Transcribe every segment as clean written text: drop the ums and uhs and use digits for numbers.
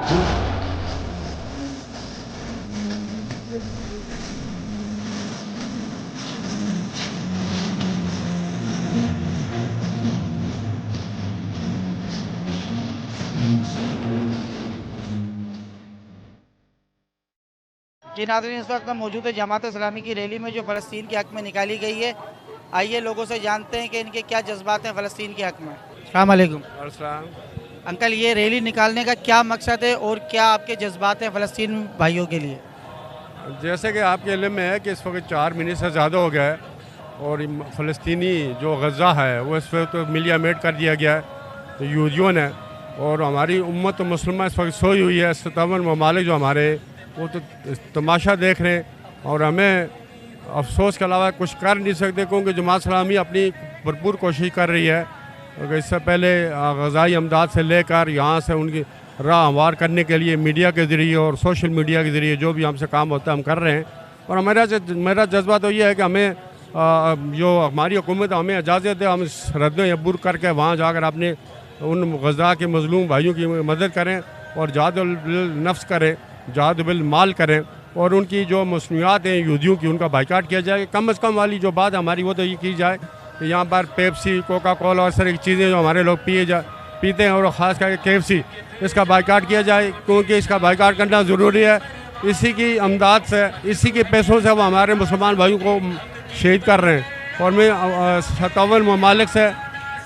जी नाज़रीन, इस वक्त हम मौजूद है जमात इस्लामी की रैली में जो फ़लस्तीन के हक़ में निकाली गई है। आइए लोगों से जानते हैं कि इनके क्या जज्बात हैं फ़लस्तीन के हक़ में। अस्सलाम वालेकुम अंकल, ये रैली निकालने का क्या मकसद है और क्या आपके जज्बात हैं फ़लस्तीन भाइयों के लिए? जैसे कि आपके इल्म में है कि इस वक्त 4 महीने से ज़्यादा हो गया है और फ़लस्तीनी जो गज़ा है वो इस वक्त तो मिलिया मेट कर दिया गया है तो यहूदियों ने, और हमारी उम्मत मुसलमान इस वक्त सोई हुई है। 57 ममालिक जो हमारे वो तो तमाशा देख रहे हैं और हमें अफसोस के अलावा कुछ कर नहीं सकते, क्योंकि जमात इस्लामी अपनी भरपूर कोशिश कर रही है। इससे पहले ग़ज़ाई अमदाद से लेकर यहाँ से उनकी राह हमवार करने के लिए मीडिया के ज़रिए और सोशल मीडिया के ज़रिए जो भी हमसे काम होता है हम कर रहे हैं। और मेरा जज्बा तो ये है कि हमें जो हमारी हुकूमत हमें इजाज़त दे, हम रद्द अबूर करके वहाँ जाकर अपने उन गज़ा के मज़लूम भाइयों की मदद करें और जहादुल नफ्स करें, जहाद बिल माल करें, और उनकी जो मसनूआत हैं यहूदियों की उनका बाइकाट किया जाए। कम अज़ कम वाली जो बात हमारी वो तो ये की जाए कि यहाँ पर पेप्सी, कोका कोला और इस तरह की चीज़ें जो हमारे लोग पीते हैं और ख़ास करके KFC, इसका बाइकाट किया जाए, क्योंकि इसका बाइकाट करना ज़रूरी है। इसी की अमदाद से, इसी के पैसों से वो हमारे मुसलमान भाइयों को शहीद कर रहे हैं। और मैं 57 ममालिक से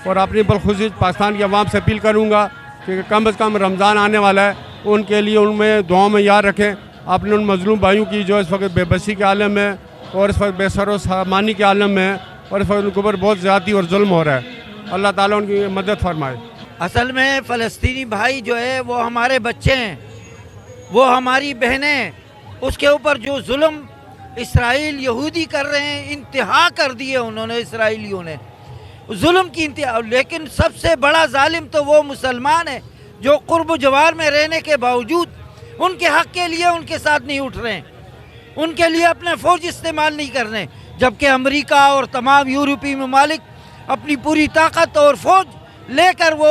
और अपनी बलखुसूस पाकिस्तान की आवाम से अपील करूँगा कि कम अज़ कम रमज़ान आने वाला है, उनके लिए उनमें दुआ में याद रखें अपने उन मज़लूम भाइयों की जो इस वक्त बेबसी के आलम में और इस वक्त बेसरो सामानी के आलम में और इस वक्त उनके ऊपर बहुत ज़्यादती और जुल्म हो रहा है। अल्लाह ताला उनकी मदद फरमाए। असल में फ़लस्तीनी भाई जो है वो हमारे बच्चे हैं, वो हमारी बहनें, उसके ऊपर जो जुल्म इसराइल यहूदी कर रहे हैं, इंतहा कर दिए उन्होंने, इसराइलियों ने जुल्म की इंतहा। लेकिन सबसे बड़ा जालिम तो वो मुसलमान है जो कुर्ब जवार में रहने के बावजूद उनके हक़ के लिए उनके साथ नहीं उठ रहे हैं, उनके लिए अपने फ़ौज इस्तेमाल नहीं कर रहे, जबकि अमेरिका और तमाम यूरोपीय ममालिक अपनी पूरी ताकत और फ़ौज लेकर वो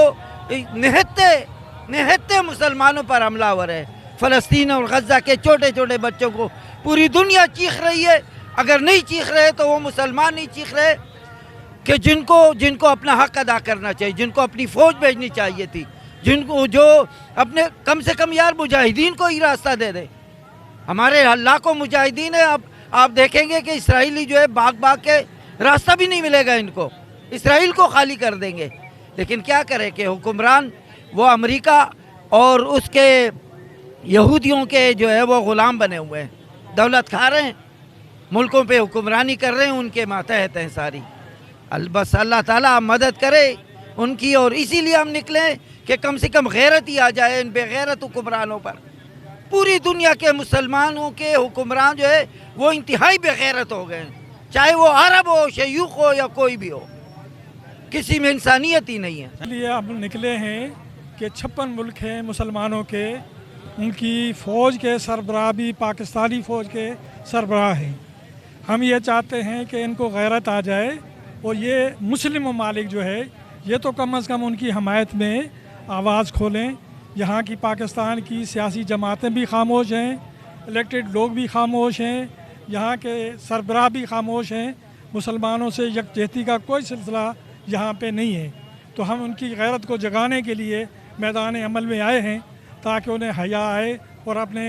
निहत्ते मुसलमानों पर हमलावर है। फ़लस्तीन और गज़ा के छोटे छोटे बच्चों को पूरी दुनिया चीख रही है। अगर नहीं चीख रहे तो वो मुसलमान नहीं चीख रहे कि जिनको अपना हक़ अदा करना चाहिए, जिनको अपनी फ़ौज भेजनी चाहिए थी, जिनको जो अपने कम से कम यार मुजाहिदीन को ही रास्ता दे दे। हमारे लाखों मुजाहिदीन है, अब आप देखेंगे कि इसराइली जो है भाग के रास्ता भी नहीं मिलेगा इनको, इसराइल को खाली कर देंगे। लेकिन क्या करें कि हुक्मरान वो अमेरिका और उसके यहूदियों के जो है वो ग़ुलाम बने हुए हैं, दौलत खा रहे हैं, मुल्कों पे हुक्मरानी कर रहे हैं, उनके मातहत हैं सारी। बस अल्लाह ताला मदद करे उनकी, और इसीलिए हम निकले कि कम से कम गैरत ही आ जाए इन बेगैरत हुक्मरानों पर। पूरी दुनिया के मुसलमानों के हुक्मरान जो है वो इंतहाई बेगैरत हो गए, चाहे वो अरब हो, शयूख हो या कोई भी हो, किसी में इंसानियत ही नहीं है। इसलिए हम निकले हैं कि 56 मुल्क हैं मुसलमानों के, उनकी फ़ौज के सरबराह भी पाकिस्तानी फ़ौज के सरबराह हैं। हम ये चाहते हैं कि इनको गैरत आ जाए और ये मुस्लिम ममालिक जो है ये तो कम अज़ कम उनकी हमायत में आवाज़ खोलें। यहाँ की पाकिस्तान की सियासी जमातें भी खामोश हैं, इलेक्टेड लोग भी खामोश हैं, यहाँ के सरबराह भी खामोश हैं, मुसलमानों से यकजहती का कोई सिलसिला यहाँ पे नहीं है। तो हम उनकी गैरत को जगाने के लिए मैदान अमल में आए हैं ताकि उन्हें हया आए और अपने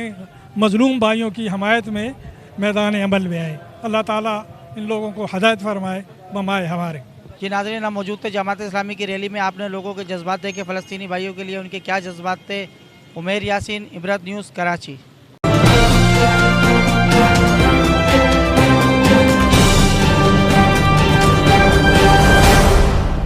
मज़लूम भाइयों की हमायत में मैदान अमल में आए। अल्लाह ताला इन लोगों को हदायत फरमाए बमाए हमारे। जी नाज़रीन, हम मौजूद थे जमात इस्लामी की रैली में। आपने लोगों के जज्बात देखे फ़लस्तीनी भाइयों के लिए उनके क्या जज्बात थे। उमेर यासीन, इबरत न्यूज़, कराची।